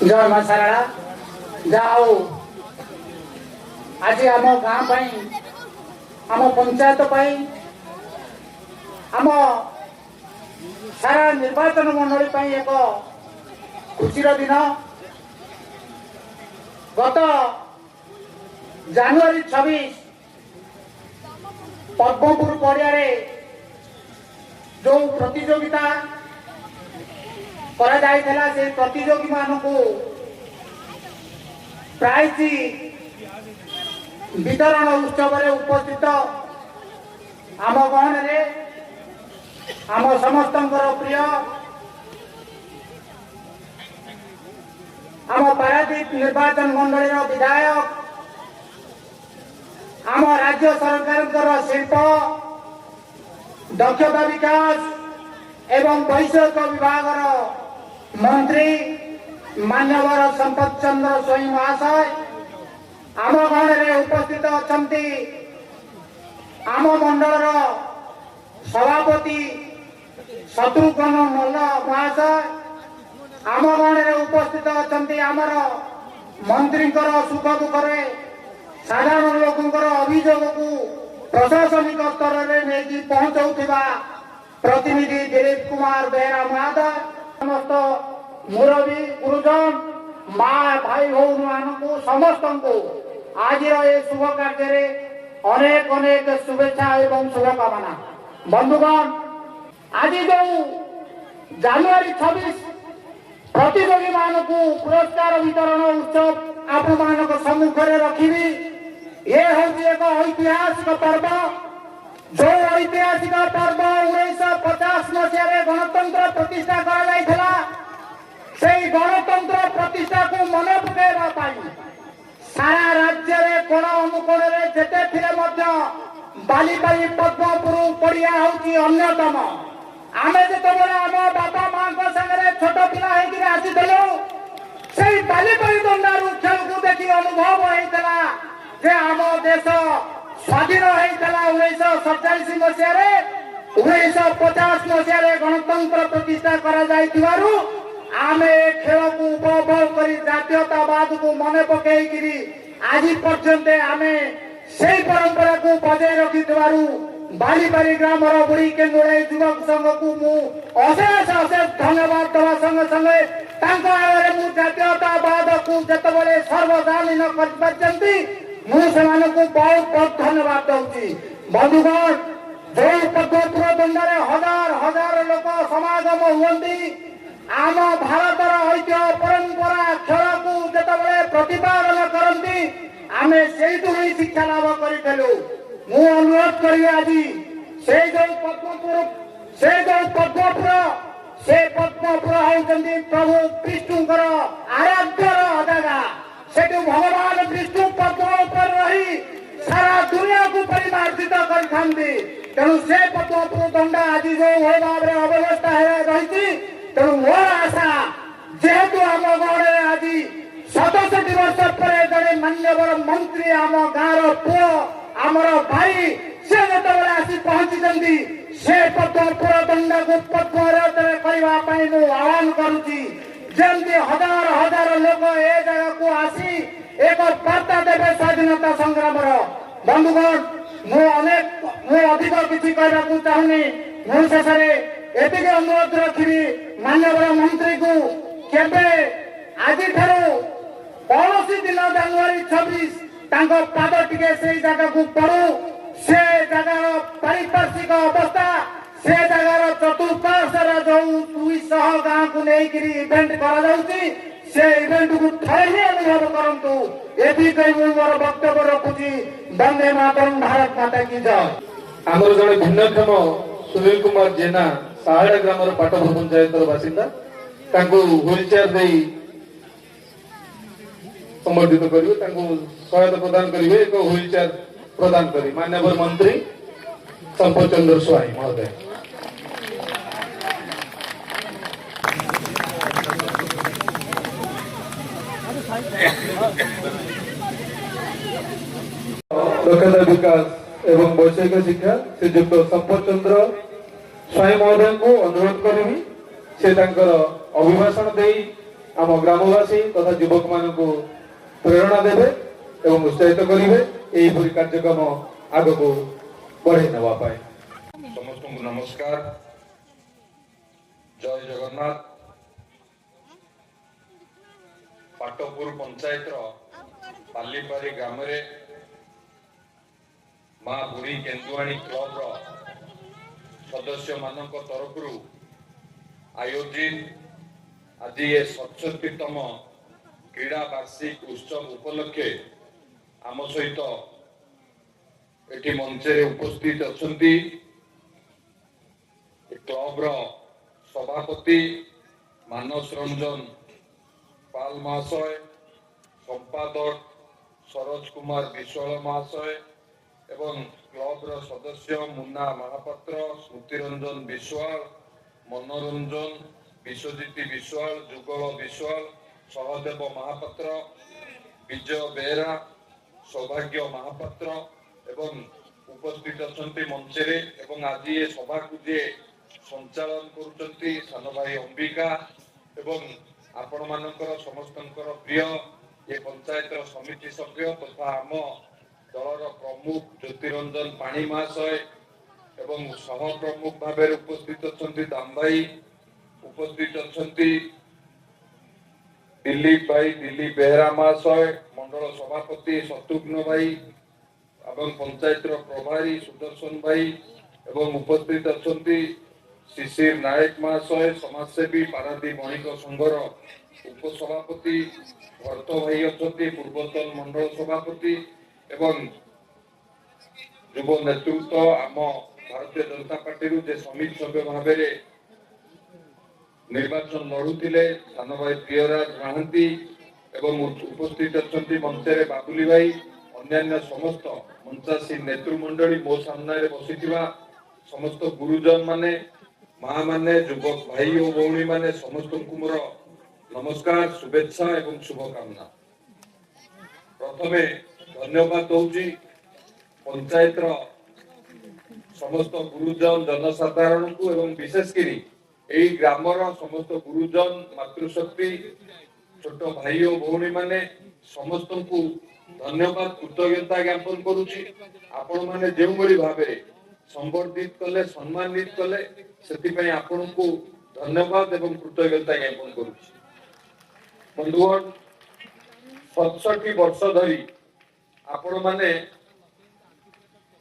जय मां सारा जाओ आज आम गाँव आम पंचायत आम सारा निर्वाचन मंडली एक खुशीर दिन गत जानुआरी 26 पद्मपुर पड़िया जो प्रतियोगिता करा जाइथिला से प्रतियोगी मानकु प्राइज वितरण उत्सव रे उपस्थित आम गाँव रे आम समस्त प्रिय आम पारादीप निर्वाचन मंडली विधायक आम राज्य सरकार शिल्प दक्षता विकास एवं वैषयिक विभाग मंत्री मान्यवर संपत चंद्र स्वयं महाशय आम गाँव में उपस्थित अच्छा आम मंडल सभापति शत्रुघ्न मल्ल महाशय आम गाँव में उपस्थित अच्छा आमर मंत्री सुख दुखे साधारण लोक अभियोग को प्रशासनिक स्तर में नहीं पहुंचाऊा प्रतिनिधि दिलीप कुमार बेहरा महादा समस्त मुरबी गुरुजन माँ भाई भौन मान समस्त को आज ये शुभ कार्य अनेक अनेक शुभेच्छा एवं शुभकामना। बंधुगण आज जो जानुआरी 26 प्रतियोगी मान को पुरस्कार वितरण उत्सव आप मान सम्मुखें रखी ये हूँ एक ऐतिहासिक पर्व जो ऐतिहासिक पर्व 1950 मसीह गणतंत्र प्रतिष्ठा करा गणतंत्र प्रतिष्ठा को मन पकड़ा सारा राज्य में कोण अनुकोण जेते बालीपाली पद्मपुर पड़िया हूँ अन्यतम आम जो आम बापा माँ सागर छोट पिला आसीलु से बालीपाली दंडारू खेल को देखी अनुभव होता जे आम देश स्वाधीन होता 1947 मसीह 1950 मसीह गणतंत्र प्रतिष्ठा करा आमे खेल को उपभोग कर जातीयतावाद को मन पकई आज पर्यंत आमे से परंपरा को बजाय रखि बालीपाली ग्राम बुढ़ी केन्दुड़ाई युवक संघ को अशेष अशेष धन्यवाद दवा संगे संगे मुझे जातीयतावाद को जिते सर्वसाधारण कर बहुत बहुत धन्यवाद दूसरी। बंधुगण जो पद्मपुर दंडारे हजार हजार लोक समागम हुंती आम भारतर ऐतिह्य परंपरा खेल को जिते प्रतिपादन करती आम से ही शिक्षा लाभ करूँ। मु अनुरोध करी आज से जो पद्मपुर से पद्मपुर होती प्रभु विष्णुकर आराध्यर जगह से भगवान विष्णु पद्म पर रही सारा दुनिया को परिमार्जित करते तेणु से पद्मपुर दंडा आज जो भाव में अव्यवस्था रही तेणु मोर आशा जेहेतु आम गाँव में आज 67 वर्ष पर जड़े मान्यवर मंत्री आम गाँव पुओ आमर भाई से जो आसी पहुंची से पद्मपुर दंडा को पद्म करने आह्वान करुच्ची जमी हजार हजार लोक ए जगह को आसी एक वार्ता देवे स्वाधीनता संग्राम। बंधुगण मु अधिक किसी कहना चाहूनी शेष एति अनुरोध रखी मान्यवर मंत्री को केबे आज कौन दिन जानुआरी 26 पाद टिके से जगह को पड़ू से जगार पारिपार्श्विक अवस्था से जगार चतुर्पार्श्वर जो 200 गाँव को लेकर इवेंट से इवेंट को थे अनुभव करूँ। ये मोर वक्तव्य रखुची। वंदे मातरम, भारत माता की जय। ଆମର ଜଣେ ଭିନ୍ନକ୍ଷମ ସୁନୀଲ କୁମାର ଜେନା ସାହାଡ଼ା ଗ୍ରାମର ପାଟପୁର ପଞ୍ଚାୟତର ବାସିନ୍ଦା, ତାଙ୍କୁ ହ୍ୱିଲ ଚେୟାର ଦେଇ ସମ୍ବର୍ଦ୍ଧିତ କରିବେ, ତାଙ୍କୁ ସହାୟତା ପ୍ରଦାନ କରିବେ। ଏକ ହ୍ୱିଲ ଚେୟାର ପ୍ରଦାନ କରି ମାନ୍ୟବର ମନ୍ତ୍ରୀ ସମ୍ପତ ଚନ୍ଦ୍ର ସ୍ୱାଇଁ ମହୋଦୟ। ଦକ୍ଷତା ବିକାଶ ଏବଂ ବୈଷୟିକ ଶିକ୍ଷା ଶ୍ରୀଯୁକ୍ତ ସମ୍ପତ ଚନ୍ଦ୍ର ସ୍ୱାଇଁ ମହୋଦୟଙ୍କୁ ଅନୁରୋଧ କରିବି, ସେ ତାଙ୍କର ଅଭିଭାଷଣ ଦେଇ ଆମ ଗ୍ରାମବାସୀ ତଥା ଯୁବକ ମାନଙ୍କୁ ପ୍ରେରଣା ଦେବେ ଏବଂ ଉତ୍ସାହିତ କରିବେ ଏହିପରି କାର୍ଯ୍ୟକ୍ରମ ଆଗକୁ ବଢେଇ ନେବା ପାଇଁ। ସମସ୍ତଙ୍କୁ ନମସ୍କାର, ଜୟ ଜଗନ୍ନାଥ। ପାଟପୁର ପଞ୍ଚାୟତର ପାଲିପାରି ଗ୍ରାମରେ ମା ବୁଢୀ କେନ୍ଦୁଆଣୀ କ୍ଲବର ସଦସ୍ୟ ମାନଙ୍କ ତରଫରୁ ଆୟୋଜିତ ଆଜି 67ତମ କ୍ରୀଡ଼ା ବାର୍ଷିକ ଉତ୍ସବ ଉପଲକ୍ଷେ ଆମ ସହିତ ଏଠି ମଞ୍ଚରେ ଉପସ୍ଥିତ ଅଛନ୍ତି କ୍ଲବର ସଭାପତି ମାନସ ରଞ୍ଜନ ପାଲ ମହାଶୟ, ସମ୍ପାଦକ ସରୋଜ କୁମାର ବିଶ୍ୱାଳ ମହାଶୟ ଏବଂ କ୍ଲବର ସଦସ୍ୟ ମୁନ୍ନା ମହାପାତ୍ର, ସ୍ମୃତି ରଞ୍ଜନ ବିଶ୍ୱାଳ, ମନୋରଞ୍ଜନ, ବିଶ୍ୱଜିତ ବିଶ୍ୱାଳ, ଯୁଗଳ ବିଶ୍ୱାଳ, ସହଦେବ ମହାପାତ୍ର, ବିଜୟ ବେହେରା, ସୌଭାଗ୍ୟ ମହାପାତ୍ର ଏବଂ ଉପସ୍ଥିତ ଅଛନ୍ତି ମଞ୍ଚରେ ଏବଂ ଆଜି ଏ ସଭାକୁ ଯିଏ ସଞ୍ଚାଳନ କରୁଛନ୍ତି ସାନ ଭାଇ ଅମ୍ବିକା ଏବଂ ଆପଣ ମାନଙ୍କର ସମସ୍ତଙ୍କର ପ୍ରିୟ ଏ ପଞ୍ଚାୟତର ସମିତି ସଭ୍ୟ ତଥା ଆମ ଦଳର ପ୍ରମୁଖ ଜ୍ୟୋତିରଞ୍ଜନ ପାଣି ମହାଶୟ ଏବଂ ସହ ପ୍ରମୁଖ ଭାବରେ ଉପସ୍ଥିତ ଅଛନ୍ତି ଦାମ ଭାଇ, ଉପସ୍ଥିତ ଅଛନ୍ତି ଦିଲ୍ଲୀପ ଭାଇ, ଦିଲ୍ଲୀପ ବେହେରା ମହାଶୟ, ମଣ୍ଡଳ ସଭାପତି ଶତ୍ରୁଘ୍ନ ଭାଇ ଏବଂ ପଞ୍ଚାୟତର ପ୍ରଭାରୀ ସୁଦର୍ଶନ ଭାଇ ଏବଂ ଉପସ୍ଥିତ ଅଛନ୍ତି ଶିଶିର ନାୟକ ମହାଶୟ, ସମାଜସେବୀ ପାରାଦୀପ ବଣିକ ସଂଘର ଉପସଭାପତି ଭରତ ଭାଇ ଅଛନ୍ତି, ପୂର୍ବତନ ମଣ୍ଡଳ ସଭାପତି ଏବଂ ଯୁବ ନେତୃତ୍ୱ ଆମ ଭାରତୀୟ ଜନତା ପାର୍ଟିରୁ ଯେ ସମିତି ସଭ୍ୟ ଭାବରେ ନିର୍ବାଚନ ଲଢୁଥିଲେ ସାନ ଭାଇ ପ୍ରିୟରାଜ ମହାନ୍ତି ଏବଂ ଉପସ୍ଥିତ ଅଛନ୍ତି ମଞ୍ଚରେ ବାବୁଲି ଭାଇ, ଅନ୍ୟାନ୍ୟ ସମସ୍ତ ମଞ୍ଚାସୀ ନେତୃମଣ୍ଡଳୀ, ମୋ ସାମ୍ନାରେ ବସିଥିବା ସମସ୍ତ ଗୁରୁଜନ ମାନେ, ମା ମାନେ, ଯୁବକ ଭାଇ ଓ ଭଉଣୀ ମାନେ ସମସ୍ତଙ୍କୁ ମୋର ନମସ୍କାର, ଶୁଭେଚ୍ଛା ଏବଂ ଶୁଭକାମନା। ପ୍ରଥମେ ଧନ୍ୟବାଦ ଦଉଛି ପଞ୍ଚାୟତର ସମସ୍ତ ଗୁରୁଜନ ଜନସାଧାରଣଙ୍କୁ ଏବଂ ବିଶେଷ କରି ଏହି ଗ୍ରାମର ସମସ୍ତ ଗୁରୁଜନ, ମାତୃଶକ୍ତି, ଛୋଟ ଭାଇ ଓ ଭଉଣୀ ମାନେ ସମସ୍ତଙ୍କୁ ଧନ୍ୟବାଦ, କୃତଜ୍ଞତା ଜ୍ଞାପନ କରୁଛି। ଆପଣ ମାନେ ଯେଉଁଭଳି ଭାବରେ ସମ୍ବର୍ଦ୍ଧିତ କଲେ, ସମ୍ମାନିତ କଲେ, ସେଥିପାଇଁ ଆପଣଙ୍କୁ ଧନ୍ୟବାଦ ଏବଂ କୃତଜ୍ଞତା ଜ୍ଞାପନ କରୁଛି। ବନ୍ଧୁଗଣ, 67 ବର୍ଷ ଧରି ଆପଣ ମାନେ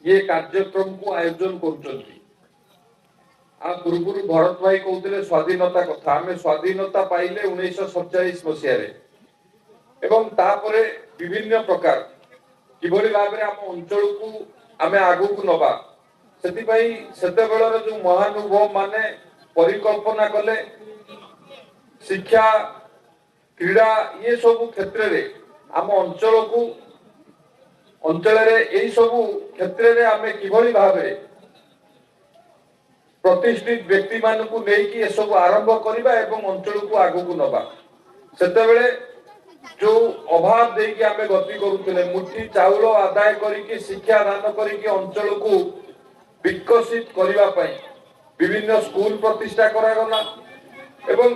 ये कार्यक्रमକୁ ଆୟୋଜନ କରୁଛନ୍ତି। आ ପୂର୍ବରୁ ଭରତ ଭାଇ କହୁଥିଲେ ସ୍ୱାଧୀନତା କଥା। ଆମେ ସ୍ୱାଧୀନତା ପାଇଲେ 1947 ମସିହାରେ ଏବଂ ତାପରେ ବିଭିନ୍ନ ପ୍ରକାର କିଭଳି ଭାବରେ ଆମ ଅଞ୍ଚଳକୁ ଆମେ ଆଗକୁ ନବା, ସେଥିପାଇଁ ସେତେବେଳର ଯୋଉ ମହାନୁଭବ ମାନେ ପରିକଳ୍ପନା କଲେ ଶିକ୍ଷା, କ୍ରୀଡ଼ା ये ସବୁ କ୍ଷେତ୍ରରେ ଆମ ଅଞ୍ଚଳରେ ଏଇ ସବୁ କ୍ଷେତ୍ରରେ ଆମେ କିଭଳି ଭାବରେ ପ୍ରତିଷ୍ଠିତ ବ୍ୟକ୍ତି ମାନଙ୍କୁ ନେଇକି ଏସବୁ ଆରମ୍ଭ କରିବା ଏବଂ ଅଞ୍ଚଳକୁ ଆଗକୁ ନବା। ସେତେବେଳେ ଯୋଉ ଅଭାବ ଦେଇକି ଆମେ ଗତି କରୁଥିଲେ, ମୁଠି ଚାଉଳ ଆଦାୟ କରିକି ଶିକ୍ଷା ଦାନ କରିକି ଅଞ୍ଚଳକୁ ବିକଶିତ କରିବା ପାଇଁ ବିଭିନ୍ନ ସ୍କୁଲ ପ୍ରତିଷ୍ଠା କରାଗଲା ଏବଂ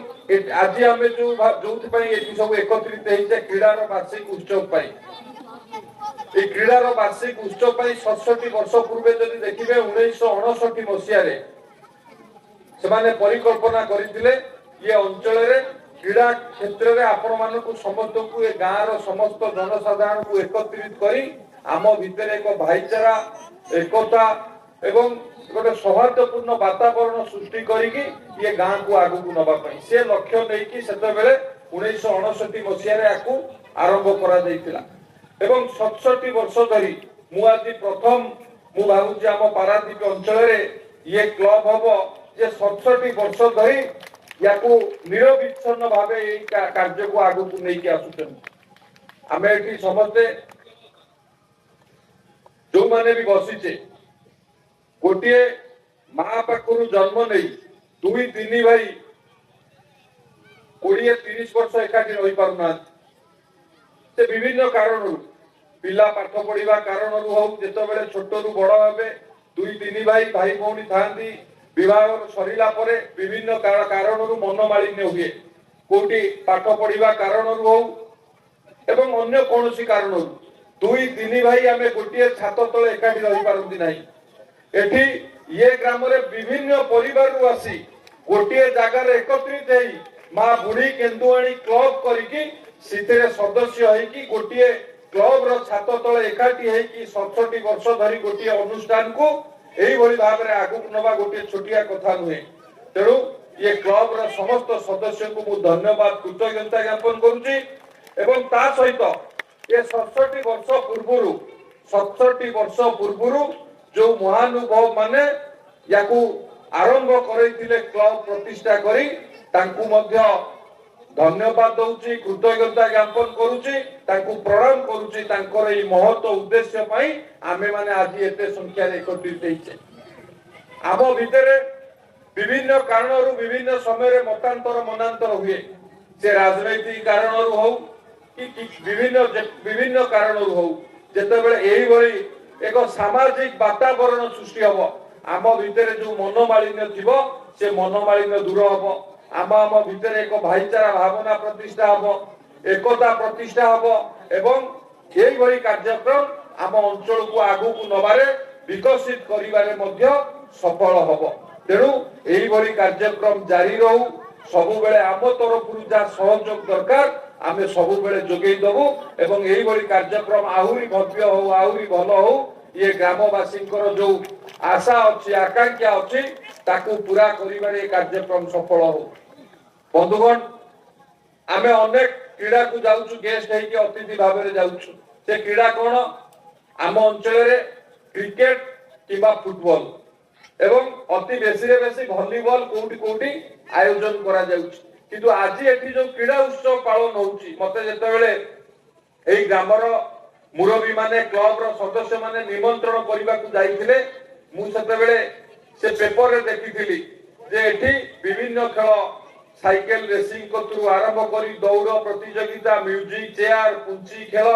ଆଜି ଆମେ ଯୋଉଥିପାଇଁ ଏଠି ସବୁ ଏକତ୍ରିତ ହେଇଛେ କ୍ରୀଡ଼ାର ବାର୍ଷିକ ଉତ୍ସବ ପାଇଁ। এই ক্রীড়ার বার্ষিক উৎসব পাই 67 বর্ষ পূর্বে যদি দেখিবে 1959 মସିହାରେ ସେମାନେ ପରିକଳ୍ପନା କରିଥିଲେ ଏ ଅଞ୍ଚଳରେ କ୍ରୀଡ଼ା କ୍ଷେତ୍ରରେ ଆପଣ ମାନଙ୍କୁ ସମସ୍ତଙ୍କୁ ଏ ଗାଁର ସମସ୍ତ ଜନସାଧାରଣଙ୍କୁ ଏକତ୍ରିତ କରି ଆମ ଭିତରେ ଏକ ଭାଇଚାରା, ଏକତା ଏବଂ ଗୋଟେ ସୌହାର୍ଦ୍ଦ୍ୟପୂର୍ଣ୍ଣ ବାତାବରଣ ସୃଷ୍ଟି କରିକି ଏ ଗାଁକୁ ଆଗକୁ ନବା ପାଇଁ ସେ ଲକ୍ଷ୍ୟ ନେଇକି ସେତେବେଳେ 1959 ମସିହାରେ ଆକୁ ଆରମ୍ଭ କରାଯାଇଥିଲା। ଏବଂ 67 ବର୍ଷ ଧରି ମୁଁ ଆଜି ପ୍ରଥମ ମୁଁ ଭାବୁଛି ଆମ ପାରାଦୀପ ଅଞ୍ଚଳରେ ଇଏ କ୍ଲବ ହବ ଯେ 67 ବର୍ଷ ଧରି ୟାକୁ ନିରବିଚ୍ଛନ୍ନ ଭାବେ ଏଇ କାର୍ଯ୍ୟକୁ ଆଗକୁ ନେଇକି ଆସୁଛନ୍ତି। ଆମେ ଏଠି ସମସ୍ତେ ଯୋଉମାନେ ବି ବସିଛେ ଗୋଟିଏ ମା ପାଖରୁ ଜନ୍ମ ନେଇ 2-3 ଭାଇ 20-30 ବର୍ଷ ଏକାଠି ରହିପାରୁନାହାନ୍ତି। ସେ ବିଭିନ୍ନ କାରଣରୁ ପିଲା ପାଠ ପଢିବା କାରଣରୁ ହଉ, ଯେତେବେଳେ ଛୋଟରୁ ବଡ ହେବେ 2-3 ଭାଇ ଭଉଣୀ ଥାନ୍ତି, ବିବାହ ସରିଲା ପରେ ବିଭିନ୍ନ କାରଣରୁ ମନମାଳିନ୍ୟ ହୁଏ, କୋଉଠି ପାଠ ପଢିବା କାରଣରୁ ହଉ ଏବଂ ଅନ୍ୟ କୌଣସି କାରଣରୁ 2-3 ଭାଇ ଆମେ ଗୋଟିଏ ଛାତ ତଳେ ଏକାଠି ରହିପାରନ୍ତି ନାହିଁ। ଏଠି ଇଏ ଗ୍ରାମରେ ବିଭିନ୍ନ ପରିବାରରୁ ଆସି ଗୋଟିଏ ଜାଗାରେ ଏକତ୍ରିତ ହେଇ ମା ବୁଢୀ କେନ୍ଦୁଆଣୀ କ୍ଲବ କରିକି ସେଥିରେ ସଦସ୍ୟ ହେଇକି ଗୋଟିଏ କ୍ଲବ ର ଛାତ ତଳେ ଏକାଠି ହେଇକି 67 ବର୍ଷ ଧରି ଗୋଟିଏ ଅନୁଷ୍ଠାନକୁ এইভাবে ভাবে আগুক নেওয়া গোটিয়ে ছোটিয়া কথা নুহে। তেণু ইয়ে ক্লবর সমস্ত সদস্যଙ୍କୁ ମୁଁ ଧନ୍ୟବାଦ କୃତଜ୍ଞତା ଜ୍ଞାପନ କରୁଛି ଏବଂ ତା ସହିତ ଏ 67 ବର୍ଷ ପୂର୍ବରୁ ଯୋଉ ମହାନୁଭବ ମାନେ ୟାକୁ ଆରମ୍ଭ କରିଥିଲେ କ୍ଲବ ପ୍ରତିଷ୍ଠା କରି ତାଙ୍କୁ ମଧ୍ୟ ଧନ୍ୟବାଦ ଦଉଛି, କୃତଜ୍ଞତା ଜ୍ଞାପନ କରୁଛି, ତାଙ୍କୁ ପ୍ରଣାମ କରୁଛି। ତାଙ୍କର ଏହି ମହତ ଉଦ୍ଦେଶ୍ୟ ପାଇଁ ଆମେ ମାନେ ଆଜି ଏତେ ସଂଖ୍ୟାରେ ଏକତ୍ରିତ ହେଇଛେ। ଆମ ଭିତରେ ବିଭିନ୍ନ କାରଣରୁ ବିଭିନ୍ନ ସମୟରେ ମତାନ୍ତର ମନାନ୍ତର ହୁଏ, ସେ ରାଜନୈତିକ କାରଣରୁ ହଉ କି ବିଭିନ୍ନ କାରଣରୁ ହଉ। ଯେତେବେଳେ ଏଇଭଳି ଏକ ସାମାଜିକ ବାତାବରଣ ସୃଷ୍ଟି ହବ, ଆମ ଭିତରେ ଯୋଉ ମନୋମାଳିନ୍ୟ ଥିବ ସେ ମନୋମାଳିନ୍ୟ ଦୂର ହବ। ଆମ ଭିତରେ ଏକ ଭାଇଚାରା ଭାବନା ପ୍ରତିଷ୍ଠା ହବ, ଏକତା ପ୍ରତିଷ୍ଠା ହବ ଏବଂ এইভাবে କାର୍ଯ୍ୟକ୍ରମ ଆମ ଅଞ୍ଚଳକୁ ଆଗକୁ ନବାରେ ବିକଶିତ କରିବାରେ ମଧ୍ୟ ସଫଳ ହବ। ତେଣୁ এইভাবে କାର୍ଯ୍ୟକ୍ରମ ଜାରି ରହୁ। ସବୁବେଳେ ଆମ ତରଫରୁ ଯାହା ସହଯୋଗ ଦରକାର ଆମେ ସବୁବେଳେ ଯୋଗେଇ ଦେବୁ ଏବଂ এইভাবে କାର୍ଯ୍ୟକ୍ରମ ଆହୁରି ଭବ୍ୟ ହଉ, ଆହୁରି ଭଲ ହଉ। ଇଏ ଗ୍ରାମବାସୀଙ୍କର ଯୋଉ ଆଶା ଅଛି, ଆକାଂକ୍ଷା ଅଛି, ତାକୁ ପୁରା କରିବାରେ ଏ କାର୍ଯ୍ୟକ୍ରମ ସଫଳ ହଉ। ବନ୍ଧୁଗଣ, ଆମେ ଅନେକ କ୍ରୀଡ଼ାକୁ ଯାଉଛୁ, ଗେଷ୍ଟ ହେଇକି ଅତିଥି ଭାବରେ ଯାଉଛୁ। ସେ କ୍ରୀଡ଼ା କଣ? ଆମ ଅଞ୍ଚଳରେ କ୍ରିକେଟ କିମ୍ବା ଫୁଟବଲ ଏବଂ ଅତି ବେଶୀରେ ବେଶୀ ଭଲିବଲ କୋଉଠି ଆୟୋଜନ କରାଯାଉଛି। କିନ୍ତୁ ଆଜି ଏଠି ଯୋଉ କ୍ରୀଡ଼ା ଉତ୍ସବ ପାଳନ ହଉଛି, ମତେ ଯେତେବେଳେ ଏଇ ଗ୍ରାମର ମୁରବୀ ମାନେ କ୍ଲବର ସଦସ୍ୟ ମାନେ ନିମନ୍ତ୍ରଣ କରିବାକୁ ଯାଇଥିଲେ, ମୁଁ ସେତେବେଳେ ସେ ପେପରରେ ଦେଖିଥିଲି ଯେ ଏଠି ବିଭିନ୍ନ ଖେଳ, ସାଇକେଲ ରେସିଂ କତରୁ ଆରମ୍ଭ କରି ଦୌଡ଼ ପ୍ରତିଯୋଗିତା, ମ୍ୟୁଜିକ ଚେୟାର, ପୁଞ୍ଚି ଖେଳ,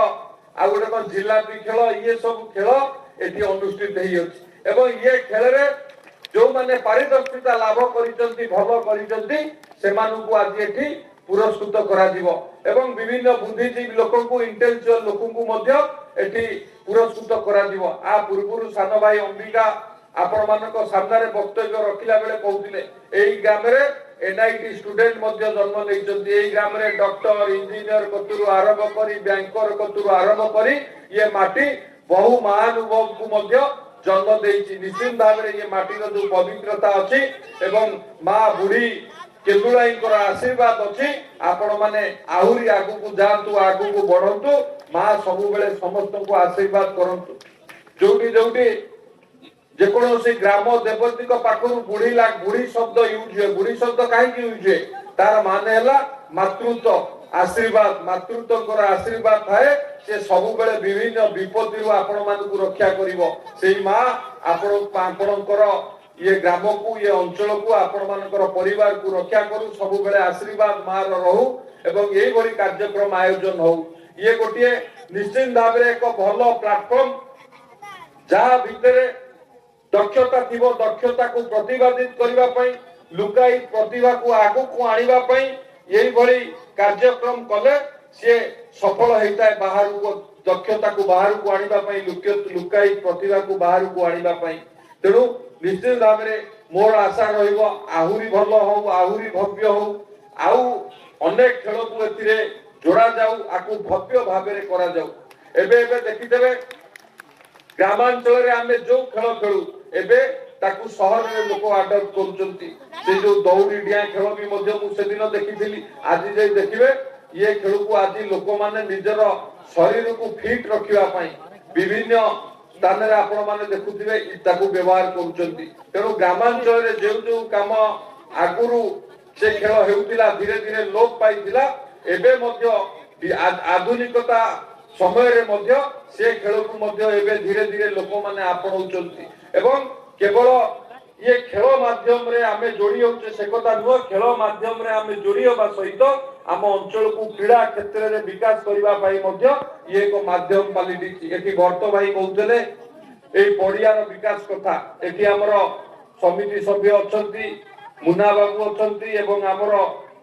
ଆଉ ଗୋଟେ କଣ ଜିଲାପି ଖେଳ, ଇଏ ସବୁ ଖେଳ ଏଠି ଅନୁଷ୍ଠିତ ହେଇଅଛି ଏବଂ ଇଏ ଖେଳରେ ଯୋଉମାନେ ପାରିଦର୍ଶିତା ଲାଭ କରିଛନ୍ତି, ଭଲ କରିଛନ୍ତି, ସେମାନଙ୍କୁ ଆଜି ଏଠି ପୁରସ୍କୃତ କରାଯିବ ଏବଂ ବିଭିନ୍ନ ବୁଦ୍ଧିଜୀବୀ ଲୋକଙ୍କୁ, ଇଣ୍ଟେଲେକ୍ଚୁଆଲ ଲୋକଙ୍କୁ ମଧ୍ୟ ଏଠି ପୁରସ୍କୃତ କରାଯିବ। ଆ ପୂର୍ବରୁ ସାନ ଭାଇ ଅମ୍ବିକା ଆପଣମାନଙ୍କ ସାମ୍ନାରେ ବକ୍ତବ୍ୟ ରଖିଲା ବେଳେ କହୁଥିଲେ ଏଇ ଗ୍ରାମରେ NIT ଷ୍ଟୁଡେଣ୍ଟ ମଧ୍ୟ ଜନ୍ମ ନେଇଛନ୍ତି। ଏଇ ଗ୍ରାମରେ ଡକ୍ଟର, ଇଞ୍ଜିନିୟର କତରୁ ଆରମ୍ଭ କରି ବ୍ୟାଙ୍କର କତରୁ ଆରମ୍ଭ କରି ଇଏ ମାଟି ବହୁ ମହାନୁଭବଙ୍କୁ ମଧ୍ୟ ଜନ୍ମ ଦେଇଛି। ନିଶ୍ଚିତ ଭାବରେ ଇଏ ମାଟିର ଯୋଉ ପବିତ୍ରତା ଅଛି ଏବଂ ମା ବୁଢୀ କେନ୍ଦୁଳାଇଙ୍କର ଆଶୀର୍ବାଦ ଅଛି, ଆପଣ ମାନେ ଆହୁରି ଆଗକୁ ଯାଆନ୍ତୁ, ଆଗକୁ ବଢନ୍ତୁ। ମା ସବୁବେଳେ ସମସ୍ତଙ୍କୁ ଆଶୀର୍ବାଦ କରନ୍ତୁ। ଯୋଉଠି ଯେକୌଣସି ଗ୍ରାମ ଦେବତୀଙ୍କ ପାଖରୁ ବୁଢୀ ଶବ୍ଦ ୟୁଜ ହୁଏ। ବୁଢୀ ଶବ୍ଦ କାହିଁକି ୟୁଜ ହୁଏ? ତାର ମାନେ ହେଲା ମାତୃତ୍ୱ, ଆଶୀର୍ବାଦ। ମାତୃତ୍ୱଙ୍କର ଆଶୀର୍ବାଦ ଥାଏ, ସେ ସବୁବେଳେ ବିଭିନ୍ନ ବିପତ୍ତିରୁ ଆପଣ ମାନଙ୍କୁ ରକ୍ଷା କରିବ। ସେଇ ମା ଆପଣଙ୍କର ଇଏ ଗ୍ରାମକୁ, ଇଏ ଅଞ୍ଚଳକୁ, ଆପଣ ମାନଙ୍କର ପରିବାରକୁ ରକ୍ଷା କରୁ। ସବୁବେଳେ ଆଶୀର୍ବାଦ ମାର ରହୁ ଏବଂ ଏଇଭଳି କାର୍ଯ୍ୟକ୍ରମ ଆୟୋଜନ ହଉ। ଇଏ ଗୋଟିଏ ନିଶ୍ଚିତ ଭାବରେ ଏକ ଭଲ ପ୍ଲାଟଫର୍ମ, ଯାହା ଭିତରେ ଦକ୍ଷତା ଥିବ, ଦକ୍ଷତାକୁ ପ୍ରତିପାଦିତ କରିବା ପାଇଁ, ଲୁକାଇ ପ୍ରତିଭାକୁ ଆଗକୁ ଆଣିବା ପାଇଁ এইভাবে କାର୍ଯ୍ୟକ୍ରମ କଲେ ସିଏ ସଫଳ ହେଇଥାଏ। ବାହାରକୁ ଦକ୍ଷତାକୁ ବାହାରକୁ ଆଣିବା ପାଇଁ, ଲୁକାଇ ପ୍ରତିଭାକୁ ବାହାରକୁ ଆଣିବା ପାଇଁ। ତେଣୁ ନିଶ୍ଚିତ ଭାବରେ ମୋର ଆଶା ରହିବ ଆହୁରି ଭଲ ହଉ, ଆହୁରି ଭବ୍ୟ ହଉ, ଆଉ ଅନେକ ଖେଳକୁ ଏଥିରେ ଯୋଡ଼ା ଯାଉ, ଆକୁ ଭବ୍ୟ ଭାବରେ କରାଯାଉ। ଏବେ ଦେଖିଦେବେ ଗ୍ରାମାଞ୍ଚଳରେ ଆମେ ଯୋଉ ଖେଳ ଖେଳୁ, ଏବେ ତାକୁ ସହରରେ ଲୋକ ଆଡପ୍ଟ କରୁଛନ୍ତି। ସେ ଯୋଉ ଦୌଡ଼ି ଡିଆଁ ଖେଳ ବି ମଧ୍ୟ ମୁଁ ସେଦିନ ଦେଖିଥିଲି। ଆଜି ଯାଇ ଦେଖିବେ ଇଏ ଖେଳକୁ ଆଜି ଲୋକମାନେ ନିଜର ଶରୀରକୁ ଫିଟ୍ ରଖିବା ପାଇଁ ବିଭିନ୍ନ ସ୍ଥାନରେ ଆପଣ ମାନେ ଦେଖୁଥିବେ ତାକୁ ବ୍ୟବହାର କରୁଛନ୍ତି। ତେଣୁ ଗ୍ରାମାଞ୍ଚଳରେ ଯେଉଁ ଯେଉଁ କାମ ଆଗରୁ ସେ ଖେଳ ହେଉଥିଲା ଧୀରେ ଧୀରେ ଲୋପ ପାଇଥିଲା, ଏବେ ମଧ୍ୟ ଆଧୁନିକତା ସମୟରେ ମଧ୍ୟ ସେ ଖେଳକୁ ମଧ୍ୟ ଏବେ ଧୀରେ ଧୀରେ ଲୋକମାନେ ଆପଣଉଛନ୍ତି। ଏବଂ କେବଳ ये खेल माध्यम रे आमे जोड़ी होचे से कथा नुह, खेल माध्यम रे आमे जोड़ी होबा सहित आम अंचल को क्रीड़ा क्षेत्र रे विकास करबा पाई मध्य ये एक माध्यम पालिटी। एठी भरत भाई कहउतले ए पड़ियार विकास कथा, एठी हमर समिति सभ्य अछंती, मुन्ना बाबू अछंती एवं हमर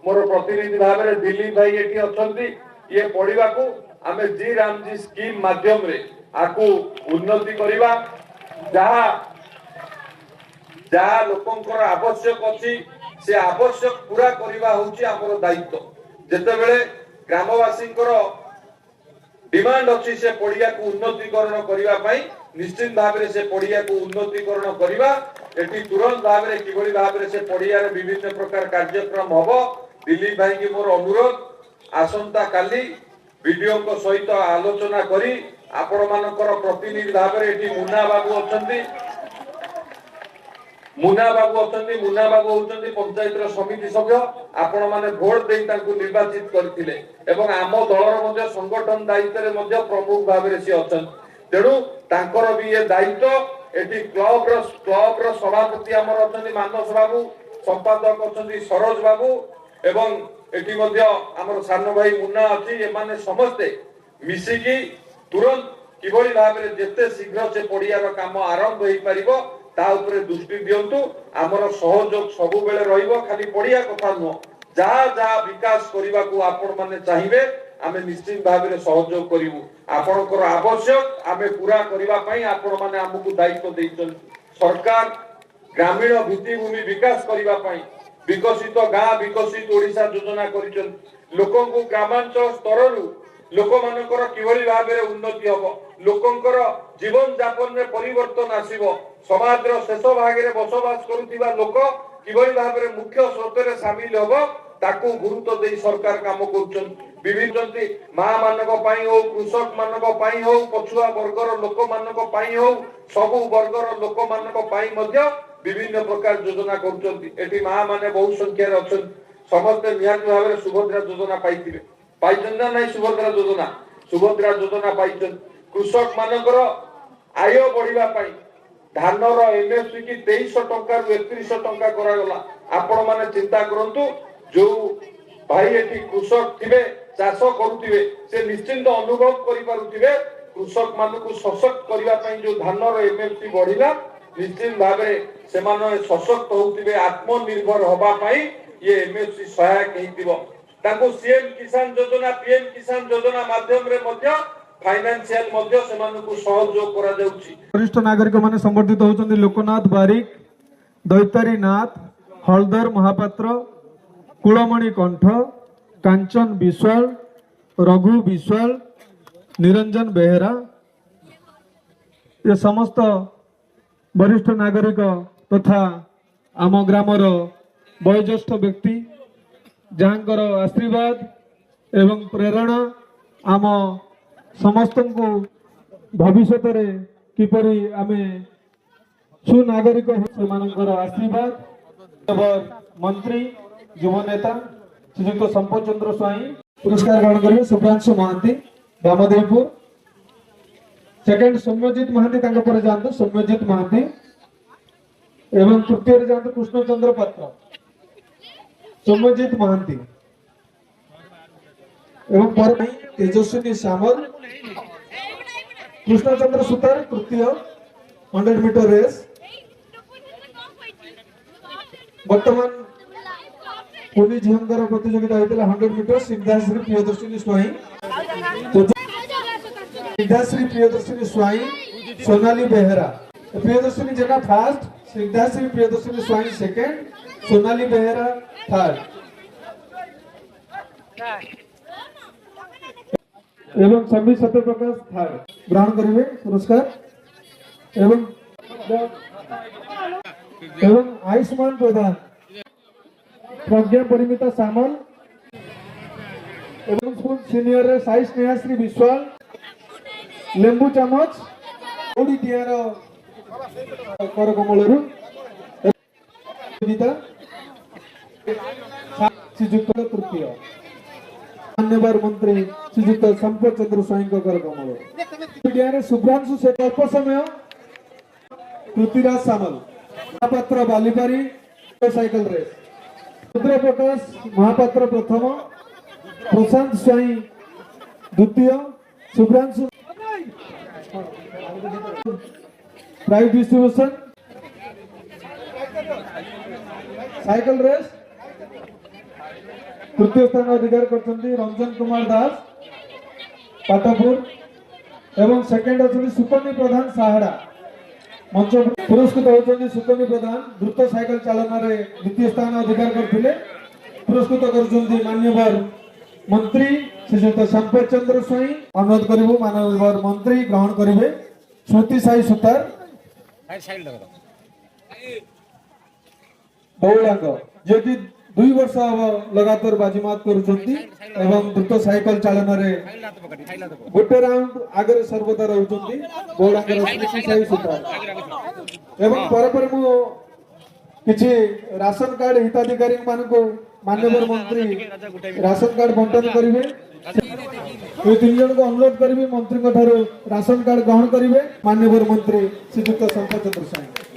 मोर प्रतिनिधि भाव रे दिलीप भाई एठी अछंती। ये पड़िबा को आमे जी राम जी स्कीम माध्यम रे आकु उन्नति करबा, जहा जहाँ लोकंकर आवश्यक अच्छी से आवश्यक पूरा करवा होची हमर दायित्व। जेतेबेले ग्रामवासी डिमांड अच्छी से पड़िया को उन्नतीकरण करबा पई निश्चित भाव रे से पड़िया को उन्नतीकरण करबा। एटी तुरंत भाव रे किबोली भाव रे से पड़िया रे विभिन्न प्रकार कार्यक्रम हबो। दिलीप भाई की मोर अनुरोध, आसंता काली वीडियो को सहित आलोचना करी आपण मानकर प्रतिनिधि भाव रे एटी मुन्ना बाबू अछंती, मुन्ना बाबू अछंती, मुन्ना बाबू होचंती पंचायत रो समिति सभ्य। आपण माने भोट देई तांको निर्वाचित करथिले एवं आम दलर मध्ये संगठन दायित्व रे मध्ये प्रमुख भाव रे से अछन। तेणु तांकर भी ये दायित्व। एटी क्लब रो सभापति हमर अछंती मानस बाबू, संपादक अछंती सरोज बाबू एवं एटी मध्ये हमर सानो भाई मुन्ना अछि। ए माने समस्त मिसिकी तुरंत किबोली भाव रे जेते शीघ्र से पड़ियार काम आरंभ होई परिबो ता उपरे दृष्टि दियंतु। आमर सहयोग सबु बेले रहिबो, खाली पड़िया कथा नुह, जहा जहा विकास करबा को आपण माने चाहिबे आमे निश्चित भाव रे सहयोग करिवु। आपनकर आवश्यक आमे पूरा करबा पई आपण माने हमकु दायित्व दैछन। सरकार ग्रामीण भित्तिभूमि विकास करबा पई विकसित गां विकसित ओडिशा योजना करिछन। लोकन को ग्रामांचल स्तररु लोक मानकर किभଳି भाबरे उन्नति हबो, लोकंकर जीवन यापन रे परिवर्तन आसीबो, समाज रो शेष भाग रे बसवास करुथिबा लोक किभଳି भाबरे मुख्य स्रोत रे शामिल हबो ताकू गुरुत्व देई सरकार काम करूछन। विभिन्नति मां मानक पई हो, कृषक मानक पई हो, पछुआ वर्गर लोक मानक पई हो, सबु वर्गर लोक मानक पई मध्य विभिन्न प्रकार योजना करूछन। एठी मां माने बहु संख्या रे अछन। समस्त निहात भाबरे सुभद्रा योजना पाइथिबे, पाइछन ना नै? सुभद्रा योजना पाइछन। कृषक मानकर आय बढ़िबा पई धान रो एमएसपी की 2300 टंका रु 3100 टंका करा गला। आपण माने चिंता करंतु, जो भाई एठी कृषक थिबे चाष करूथिबे से निश्चिंत अनुभव करि पारुथिबे कृषक मानकु सशक्त करिवा पई जो धान रो एमएसपी बढ़िला निश्चित भाबरे से माने सशक्त होउथिबे, आत्मनिर्भर होबा पई ये एमएसपी सहायक हेतिबो। ताको सीएम किसान योजना पीएम किसान योजना माध्यम रे मध्य फाइनेंशियल मध्य सेमानकु सहयोग करा जाउची। वरिष्ठ नागरिक माने संबर्धित होउचंदी लोकनाथ बारिक, दैतारी नाथ, हलधर महापात्र, कुलमणि कंठ, कांचन विश्वाल, रघु विश्वाल, निरंजन बेहेरा। ये समस्त वरिष्ठ नागरिक तथा आम ग्रामर वयोज्येष्ठ व्यक्ति जहाँकर आशीर्वाद एवं प्रेरणा आम समस्त को भविष्य किपरि आमे सुनागरिक से आशीर्वाद मंत्री युव नेता श्रीयुक्त संपत चंद्र स्वाई पुरस्कार ग्रहण करेंगे। शुभ्रांशु महांती वामदेवपुर, सेकेंड सौम्यजित महांती तांको पर जानते सौम्यजित महांती एवं तृतीय जानते कृष्णचंद्र पात्र, सौम्यजित महांती एवं पर तेजस्विनी सामल, कृष्णचंद्र सुतार तृतीय 100 मीटर रेस। वर्तमान पुनी झिंगर प्रतियोगिता होता 100 metre Siddhashree Priyadarshini Swai, Siddhashree Priyadarshini Swai, Sonali Behera. Priyadarshini Jena first, Siddhashree Priyadarshini Swai second, Sonali Behera third. एवं संबित सत्यप्रकाश थर्ड ग्रहण करेंगे पुरस्कार। एवं आयुष्मान प्रधान, प्रज्ञा परिमिता सामल एवं स्कूल सीनियर साई स्नेहाश्री विश्वाल, लेंबू चामच ଓଡ଼ିଆର କରକମଳରୁ ଶ୍ରୀଯୁକ୍ତ ତୃତୀୟ ମାନ୍ୟବର ମନ୍ତ୍ରୀ ଶ୍ରୀଯୁକ୍ତ ସମ୍ପତ ଚନ୍ଦ୍ର ସ୍ୱାଇଁଙ୍କ କରକମଳ ଓଡ଼ିଆରେ ଶୁଭ୍ରାଂଶୁ ସେଠ ଅଳ୍ପ ସମୟ ପୃଥ୍ୱୀରାଜ ସାମଲ ମହାପାତ୍ର ବାଲିପାରି ସାଇକେଲ ରେସ୍ ରୁଦ୍ରପ୍ରକାଶ ମହାପାତ୍ର ପ୍ରଥମ ପ୍ରଶାନ୍ତ ସ୍ୱାଇଁ ଦ୍ୱିତୀୟ Subhranshu prize distribution cycle race तृतीय स्थान अधिकार करछन्ती रंजन कुमार दास पाटपुर एवं सेकंड अछन्ती सुकन्या प्रधान साहड़ा मंच पुरस्कृत होछन्ती सुकन्या प्रधान द्रुत साइकिल चालन रे द्वितीय स्थान अधिकार करथिले पुरस्कृत करछन्ती मान्यवर मंत्री श्रीयुक्त संपत चंद्र स्वाई अनुरोध करिवो माननीय मंत्री ग्रहण करिवे श्रुति साई सुतार दौड़ांग जो कि 2 वर्ष हम लगातार बाजीमात करुछंती एवं द्रुत साइकिल चालन रे गोटे राउंड आगे सर्वदा रहउछंती दौड़ांग श्रुति साई सुतार एवं पर मु किछि राशन कार्ड हिताधिकारी मानको माननीय मंत्री राशन कार्ड बंटन करिवे ये 3 जन को अनुरोध करी मंत्री राशन कार्ड ग्रहण करेंगे माननीय मंत्री श्रीयुक्त संपत चंद्र स्वाई।